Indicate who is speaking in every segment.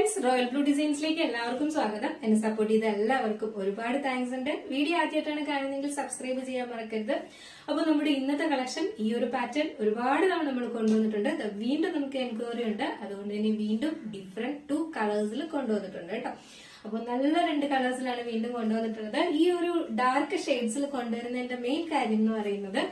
Speaker 1: Friends, royal blue ഡിസൈൻസിലേക്ക് എല്ലാവർക്കും സ്വാഗതം. എന്നെ സപ്പോർട്ട് ചെയ്ത എല്ലാവർക്കും ഒരുപാട് താങ്ക്സ് ഉണ്ട്. വീഡിയോ ആദ്യമായിട്ടാണ് കാണുന്നതെങ്കിൽ സബ്സ്ക്രൈബ് ചെയ്യാൻ മറക്കരുത്. അപ്പൊ നമ്മുടെ ഇന്നത്തെ കളക്ഷൻ ഈ ഒരു പാറ്റേൺ ഒരുപാട് തവണ നമ്മൾ കൊണ്ടുവന്നിട്ടുണ്ട്. വീണ്ടും നമുക്ക് എൻക്വയറി ഉണ്ട്. അതുകൊണ്ട് ഇനി വീണ്ടും ഡിഫറെന്റ് 2 കളേഴ്സിൽ കൊണ്ടുവന്നിട്ടുണ്ട് കേട്ടോ. അപ്പൊ നല്ല 2 കളേഴ്സിലാണ് വീണ്ടും കൊണ്ടുവന്നിട്ടുള്ളത്. ഈ ഒരു ഡാർക്ക് ഷെയ്ഡ്സിൽ കൊണ്ടുവരുന്നതിന്റെ മെയിൻ കാര്യം എന്ന് പറയുന്നത്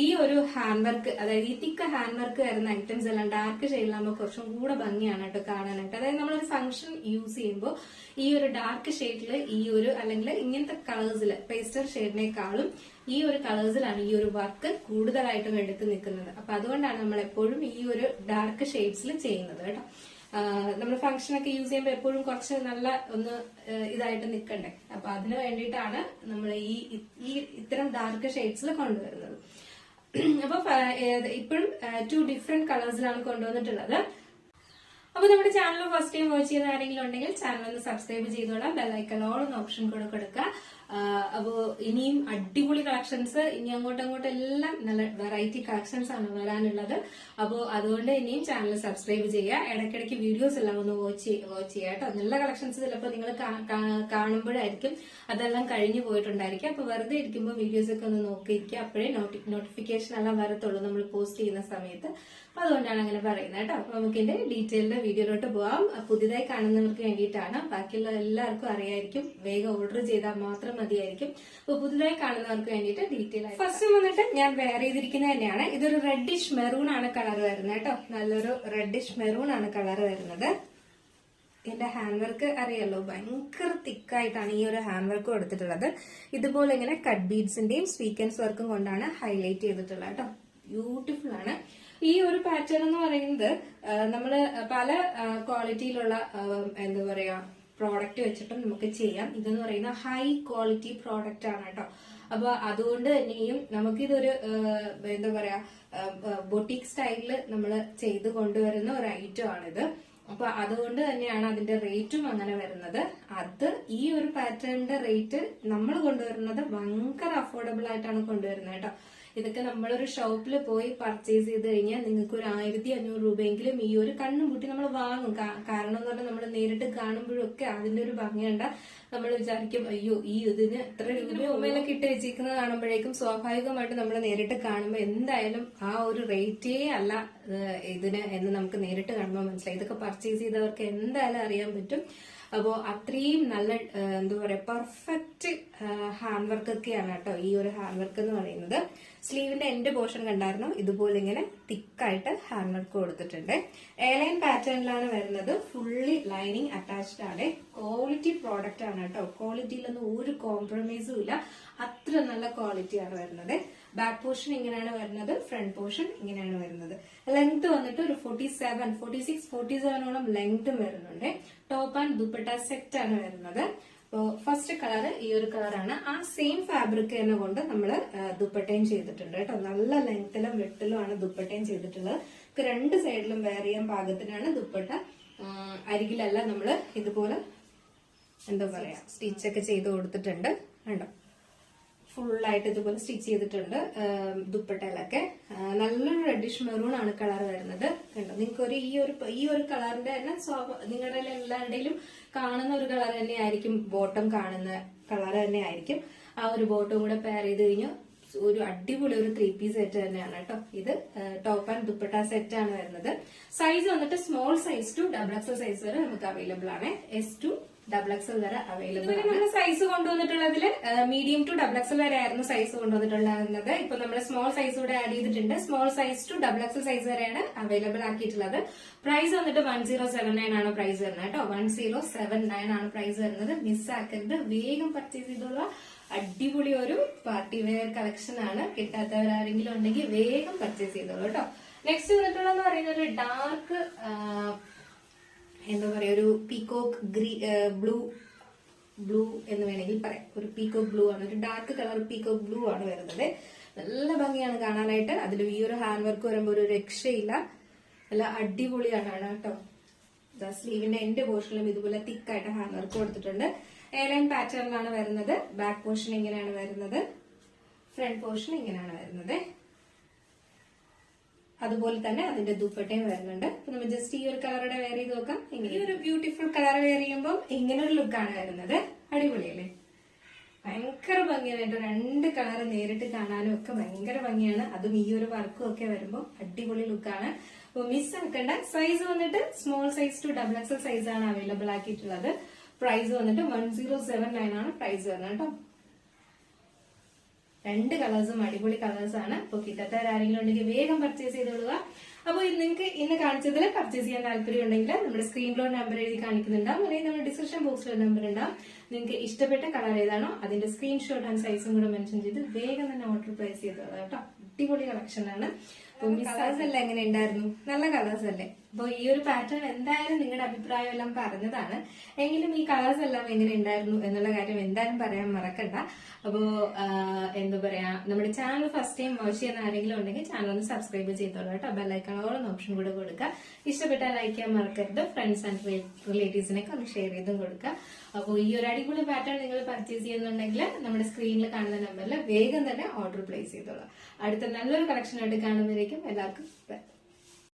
Speaker 1: ഈ ഒരു ഹാൻഡ് വർക്ക്, അതായത് ഈ തിക്ക ഹാൻഡ് വർക്ക് വരുന്ന ഐറ്റംസ് എല്ലാം ഡാർക്ക് ഷെയ്ഡിലാകുമ്പോൾ കുറച്ചും കൂടെ ഭംഗിയാണ് കേട്ടോ കാണാനായിട്ട്. അതായത് നമ്മളൊരു ഫംഗ്ഷൻ യൂസ് ചെയ്യുമ്പോൾ ഈ ഒരു ഡാർക്ക് ഷെയ്ഡിൽ ഈ ഒരു അല്ലെങ്കിൽ ഇങ്ങനത്തെ കളേഴ്സിൽ പേസ്റ്റൽ ഷെയ്ഡിനേക്കാളും ഈ ഒരു കളേഴ്സിലാണ് ഈ ഒരു വർക്ക് കൂടുതലായിട്ടും എടുത്ത് നിൽക്കുന്നത്. അപ്പൊ അതുകൊണ്ടാണ് നമ്മൾ എപ്പോഴും ഈ ഒരു ഡാർക്ക് ഷെയ്ഡ്സിൽ ചെയ്യുന്നത് കേട്ടോ. നമ്മൾ ഫംഗ്ഷനൊക്കെ യൂസ് ചെയ്യുമ്പോൾ എപ്പോഴും കുറച്ച് നല്ല ഒന്ന് ഇതായിട്ട് നിൽക്കണ്ടേ. അപ്പൊ അതിന് വേണ്ടിയിട്ടാണ് നമ്മൾ ഈ ഇത്തരം ഡാർക്ക് ഷെയ്ഡ്സിൽ കൊണ്ടുവരുന്നത്. അപ്പൊ ഇപ്പോഴും 2 ഡിഫറെന്റ് കളേഴ്സിലാണ് കൊണ്ടുവന്നിട്ടുള്ളത്. അപ്പൊ നമ്മുടെ ചാനൽ ഫസ്റ്റ് ടൈം വാച്ച് ചെയ്യുന്ന ആരെങ്കിലും ഉണ്ടെങ്കിൽ ചാനൽ ഒന്ന് സബ്സ്ക്രൈബ് ചെയ്തോളാം. ബെല്ലൈക്കൺ ഓൾ എന്ന ഓപ്ഷൻ കൂടെ കൊടുക്കുക. അപ്പോ ഇനിയും അടിപൊളി കളക്ഷൻസ് ഇനി അങ്ങോട്ടും എല്ലാം നല്ല വെറൈറ്റി കളക്ഷൻസ് ആണ് വരാനുള്ളത്. അപ്പോ അതുകൊണ്ട് ഇനിയും ചാനൽ സബ്സ്ക്രൈബ് ചെയ്യുക. ഇടയ്ക്കിടയ്ക്ക് വീഡിയോസ് എല്ലാം ഒന്ന് വാച്ച് ചെയ്യുക കേട്ടോ. നല്ല കളക്ഷൻസ് ചിലപ്പോൾ നിങ്ങൾ കാണുമ്പോഴായിരിക്കും അതെല്ലാം കഴിഞ്ഞു പോയിട്ടുണ്ടായിരിക്കും. അപ്പൊ വെറുതെ ഇരിക്കുമ്പോൾ വീഡിയോസ് ഒക്കെ ഒന്ന് നോക്കിയിരിക്കുക. അപ്പോഴേ നോട്ടിഫിക്കേഷൻ എല്ലാം വരത്തുള്ളൂ നമ്മൾ പോസ്റ്റ് ചെയ്യുന്ന സമയത്ത്. അപ്പൊ അതുകൊണ്ടാണ് അങ്ങനെ പറയുന്നത് കേട്ടോ. അപ്പൊ നമുക്ക് ഇതിന്റെ ഡീറ്റെയിൽഡ് വീഡിയോയിലോട്ട് പോവാം. പുതിയതായി കാണുന്നവർക്ക് വേണ്ടിയിട്ടാണ്. ബാക്കിയുള്ള എല്ലാവർക്കും അറിയായിരിക്കും. വേഗം ഓർഡർ ചെയ്താൽ മാത്രം മതിയായിരിക്കും. അപ്പൊ പുതുതായി കാണുന്നവർക്ക് വേണ്ടിയിട്ട് ഡീറ്റെയിൽ ആയി ഫസ്റ്റ് വന്നിട്ട് ഞാൻ വെയർ ചെയ്തിരിക്കുന്നത് തന്നെയാണ്. ഇതൊരു റെഡിഷ് മെറൂൺ ആണ് കളർ വരുന്നത് കേട്ടോ. നല്ലൊരു റെഡിഷ് മെറൂൺ ആണ് കളർ വരുന്നത്. ഇതിന്റെ ഹാൻഡ് വർക്ക് അറിയാലോ, ഭയങ്കര തിക്കായിട്ടാണ് ഈ ഒരു ഹാൻഡ് വർക്ക് കൊടുത്തിട്ടുള്ളത്. ഇതുപോലെ ഇങ്ങനെ കട്ട് ബീഡ്സിന്റെയും സ്വീക്വൻസ് വർക്കും കൊണ്ടാണ് ഹൈലൈറ്റ് ചെയ്തിട്ടുള്ളത് കേട്ടോ. ബ്യൂട്ടിഫുൾ ആണ്. ഈ ഒരു പാറ്റേൺ എന്ന് പറയുന്നത് നമ്മള് പല ക്വാളിറ്റിയിലുള്ള എന്താ പറയാ പ്രോഡക്റ്റ് വെച്ചിട്ടും നമുക്ക് ചെയ്യാം. ഇതെന്ന് പറയുന്ന ഹൈ ക്വാളിറ്റി പ്രോഡക്റ്റ് ആണ് കേട്ടോ. അപ്പൊ അതുകൊണ്ട് തന്നെയും നമുക്കിതൊരു എന്താ പറയാ ബൊട്ടീക് സ്റ്റൈലില് നമ്മൾ ചെയ്ത് കൊണ്ടുവരുന്ന ഒരു ഐറ്റം ആണിത്. അപ്പൊ അതുകൊണ്ട് തന്നെയാണ് അതിന്റെ റേറ്റും അങ്ങനെ വരുന്നത്. അത് ഈ ഒരു പാറ്റേണിന്റെ റേറ്റ് നമ്മൾ കൊണ്ടുവരുന്നത് ഭയങ്കര അഫോർഡബിൾ ആയിട്ടാണ് കൊണ്ടുവരുന്നത് കേട്ടോ. ഇതൊക്കെ നമ്മളൊരു ഷോപ്പിൽ പോയി പർച്ചേസ് ചെയ്ത് കഴിഞ്ഞാൽ നിങ്ങൾക്ക് ഒരു 1500 രൂപയെങ്കിലും ഈ ഒരു കണ്ണും പൂട്ടി നമ്മൾ വാങ്ങും. കാരണം എന്ന് പറഞ്ഞാൽ നമ്മൾ നേരിട്ട് കാണുമ്പോഴൊക്കെ അതിന്റെ ഒരു ഭംഗിയുണ്ട നമ്മൾ വിചാരിക്കും, അയ്യോ ഈ ഇതിന് ഇത്ര രൂപ ഉമ്മയിലൊക്കെ ഇട്ട് വെച്ചിരിക്കുന്നത് കാണുമ്പോഴേക്കും സ്വാഭാവികമായിട്ട് നമ്മൾ നേരിട്ട് കാണുമ്പോൾ എന്തായാലും ആ ഒരു റേറ്റേ അല്ല ഇതിന് എന്ന് നമുക്ക് നേരിട്ട് കാണുമ്പോൾ മനസ്സിലായി. ഇതൊക്കെ പർച്ചേസ് ചെയ്തവർക്ക് എന്തായാലും അറിയാൻ പറ്റും. അപ്പോ അത്രയും നല്ല എന്താ പറയാ പെർഫെക്റ്റ് ഹാൻഡ് വർക്ക് ഒക്കെയാണ് കേട്ടോ ഈ ഒരു ഹാൻഡ് വർക്ക് എന്ന് പറയുന്നത്. സ്ലീവിന്റെ എൻഡ് പോർഷൻ കണ്ടായിരുന്നു. ഇതുപോലെ ഇങ്ങനെ തിക്കായിട്ട് ഹാൻഡ് വർക്ക് കൊടുത്തിട്ടുണ്ട്. എയർലൈൻ പാറ്റേണിലാണ് വരുന്നത്. ഫുള്ളി ലൈനിങ് അറ്റാച്ച്ഡ് ആണ്. ക്വാളിറ്റി പ്രോഡക്റ്റ് ആണ് കേട്ടോ. ക്വാളിറ്റിയിലൊന്നും ഒരു കോംപ്രമൈസും ഇല്ല. അത്ര നല്ല ക്വാളിറ്റിയാണ് വരുന്നത്. ബാക്ക് പോർഷൻ ഇങ്ങനെയാണ് വരുന്നത്. ഫ്രണ്ട് പോർഷൻ ഇങ്ങനെയാണ് വരുന്നത്. ലെങ്ത് വന്നിട്ട് ഒരു 46-47ഓളം ലെങ്തും വരുന്നുണ്ട്. ടോപ്പ് ആൻഡ് ദുപ്പട്ട സെറ്റ് ആണ് വരുന്നത്. അപ്പോ ഫസ്റ്റ് കളർ ഈ ഒരു കളറാണ്. ആ സെയിം ഫാബ്രിക് തന്നെ കൊണ്ട് നമ്മൾ ദുപ്പട്ടയും ചെയ്തിട്ടുണ്ട് കേട്ടോ. നല്ല ലെങ്ത്തിലും വെട്ടിലും ആണ് ദുപ്പട്ടയും ചെയ്തിട്ടുള്ളത്. 2 സൈഡിലും വെയർ ചെയ്യാൻ പാകത്തിനാണ് ദുപ്പട്ട. അരികിലല്ല നമ്മൾ ഇതുപോലെ എന്താ പറയാ സ്റ്റിച്ചൊക്കെ ചെയ്ത് കൊടുത്തിട്ടുണ്ട് കണ്ടോ. ഫുള്ളായിട്ട് ഇതുപോലെ സ്റ്റിച്ച് ചെയ്തിട്ടുണ്ട്. ദുപ്പട്ടയിലൊക്കെ നല്ലൊരു റെഡിഷ് മെറൂൺ ആണ് കളർ വരുന്നത് കണ്ടോ. നിങ്ങൾക്ക് ഈ ഒരു കളറിന്റെ തന്നെ നിങ്ങളുടെ എല്ലാവരുടെയും കാണുന്ന ഒരു കളർ തന്നെ ആയിരിക്കും. ബോട്ടം കാണുന്ന കളർ തന്നെ ആയിരിക്കും. ആ ഒരു ബോട്ടം കൂടെ പെയർ ചെയ്ത് കഴിഞ്ഞാൽ ഒരു അടിപൊളി ഒരു 3 പീസ് സെറ്റ് തന്നെയാണ് കേട്ടോ. ഇത് ടോപ്പ് ആൻഡ് ദുപ്പട്ട സെറ്റ് ആണ് വരുന്നത്. സൈസ് വന്നിട്ട് small size to XXL size വരെ നമുക്ക് അവൈലബിൾ ആണ്. S to XXL വരെ അവൈലബിൾ ആണ്. നമ്മൾ സൈസ് കൊണ്ടുവന്നിട്ടുള്ളതിൽ മീഡിയം ടു XXL വരെ ആയിരുന്നു സൈസ് കൊണ്ടുവന്നിട്ടുള്ളത്. ഇപ്പൊ നമ്മൾ സ്മോൾ സൈസ് കൂടെ ആഡ് ചെയ്തിട്ടുണ്ട്. Small size to XXL size വരെയാണ് അവൈലബിൾ ആക്കിയിട്ടുള്ളത്. പ്രൈസ് വന്നിട്ട് 1079 ആണ് പ്രൈസ് വരുന്നത് കേട്ടോ. 1079 ആണ് പ്രൈസ് വരുന്നത്. മിസ്സാക്കരുത്, വേഗം പർച്ചേസ് ചെയ്തോളൂ. അടിപൊളി ഒരു പാർട്ടി വെയർ കളക്ഷൻ ആണ്. കിട്ടാത്തവരാരെങ്കിലും ഉണ്ടെങ്കിൽ വേഗം പർച്ചേസ് ചെയ്തോളൂ കേട്ടോ. നെക്സ്റ്റ് വന്നിട്ടുള്ളതെന്ന് പറയുന്നത് ഒരു ഡാർക്ക് എന്താ പറയാ ഒരു പീകോക്ക് ബ്ലൂ എന്ന് വേണമെങ്കിൽ പറയാം. ഒരു പീകോക്ക് ബ്ലൂ ആണ്. ഒരു ഡാർക്ക് കളർ പീകോക്ക് ബ്ലൂ ആണ് വരുന്നത്. നല്ല ഭംഗിയാണ് കാണാനായിട്ട്. അതിൽ ഈ ഒരു ഹാൻഡ് വർക്ക് വരുമ്പോൾ ഒരു രക്ഷയില്ല. നല്ല അടിപൊളിയാണ് കേട്ടോ. സ്ലീവിന്റെ എൻഡ് പോർഷനിലും ഇതുപോലെ തിക്കായിട്ട് ഹാൻഡ് വർക്ക് കൊടുത്തിട്ടുണ്ട്. എയർലൈൻ പാറ്റേണിലാണ് വരുന്നത്. ബാക്ക് പോർഷൻ ഇങ്ങനെയാണ് വരുന്നത്. ഫ്രണ്ട് പോർഷൻ ഇങ്ങനെയാണ് വരുന്നത്. അതുപോലെ തന്നെ അതിന്റെ ദുപ്പട്ടയും വരുന്നുണ്ട്. അപ്പൊ നമ്മൾ ജസ്റ്റ് ഈ ഒരു കളറുടെ വെയർ ചെയ്ത് നോക്കാം. ഈ ഒരു ബ്യൂട്ടിഫുൾ കളർ വെയർ ചെയ്യുമ്പോൾ ഇങ്ങനെ ഒരു ലുക്കാണ് വരുന്നത്. അടിപൊളിയല്ലേ? ഭയങ്കര ഭംഗിയാണ്. രണ്ട് കളർ നേരിട്ട് കാണാനും ഒക്കെ ഭയങ്കര ഭംഗിയാണ്. അതും ഈ ഒരു വർക്കും ഒക്കെ വരുമ്പോൾ അടിപൊളി ലുക്കാണ്. അപ്പൊ മിസ് ആക്കേണ്ട. സൈസ് വന്നിട്ട് small size to XXL size ആണ് അവൈലബിൾ ആക്കിയിട്ടുള്ളത്. പ്രൈസ് വന്നിട്ട് 1079 ആണ് പ്രൈസ് വരുന്നത് കേട്ടോ. രണ്ട് കളേഴ്സും അടിപൊളി കളേഴ്സ് ആണ്. അപ്പൊ കിട്ടാത്തവരാരെങ്കിലും ഉണ്ടെങ്കിൽ വേഗം പർച്ചേസ് ചെയ്തോളുക. അപ്പോൾ നിങ്ങൾക്ക് ഇന്ന് കാണിച്ചതിൽ പർച്ചേസ് ചെയ്യാൻ താല്പര്യം ഉണ്ടെങ്കിൽ നമ്മുടെ സ്ക്രീനിലോ നമ്പർ എഴുതി കാണിക്കുന്നുണ്ടാവും, അല്ലെങ്കിൽ നമ്മുടെ ഡിസ്ക്രിപ്ഷൻ ബോക്സിൽ നമ്പർ ഉണ്ടാവും. നിങ്ങൾക്ക് ഇഷ്ടപ്പെട്ട കളർ ഏതാണോ അതിന്റെ സ്ക്രീൻഷോട്ട് ആൻഡ് സൈസും കൂടെ മെൻഷൻ ചെയ്ത് വേഗം തന്നെ ഓർഡർ പ്ലേസ് ചെയ്തോളാം കേട്ടോ. അടിപൊളി കളക്ഷൻ ആണ്. അപ്പൊ കളേഴ്സ് എല്ലാം എങ്ങനെ ഉണ്ടായിരുന്നു? നല്ല കളേഴ്സ് അല്ലേ? അപ്പൊ ഈ ഒരു പാറ്റേൺ എന്തായാലും നിങ്ങളുടെ അഭിപ്രായം എല്ലാം പറഞ്ഞതാണ്. എങ്കിലും ഈ കളേഴ്സ് എല്ലാം എങ്ങനെ ഉണ്ടായിരുന്നു എന്നുള്ള കാര്യം എന്തായാലും പറയാൻ മറക്കണ്ട. അപ്പോ എന്താ പറയാ, നമ്മുടെ ചാനൽ ഫസ്റ്റ് ടൈം വാച്ച് ചെയ്യുന്ന ആരെങ്കിലും ഉണ്ടെങ്കിൽ ചാനൽ ഒന്ന് സബ്സ്ക്രൈബ് ചെയ്തോളൂ കേട്ടോ. ബെല്ലൈക്കണോളം ഓപ്ഷൻ കൂടെ കൊടുക്കുക. ഇഷ്ടപ്പെട്ടാൽ ലൈക്ക് ചെയ്യാൻ മറക്കരുത്. ഫ്രണ്ട്സ് ആൻഡ് റിലേറ്റീവ്സിനൊക്കെ ഒന്ന് ഷെയർ ചെയ്തും കൊടുക്കുക. അപ്പോൾ ഈ ഒരു അടിപൊളി പാറ്റേൺ നിങ്ങൾ പർച്ചേസ് ചെയ്യുന്നുണ്ടെങ്കിൽ നമ്മുടെ സ്ക്രീനിൽ കാണുന്ന നമ്പറിൽ വേഗം തന്നെ ഓർഡർ പ്ലേസ് ചെയ്തോളാം. അടുത്ത നല്ലൊരു കളക്ഷൻ ആയിട്ട് കാണുന്നതിലേക്കും എല്ലാവർക്കും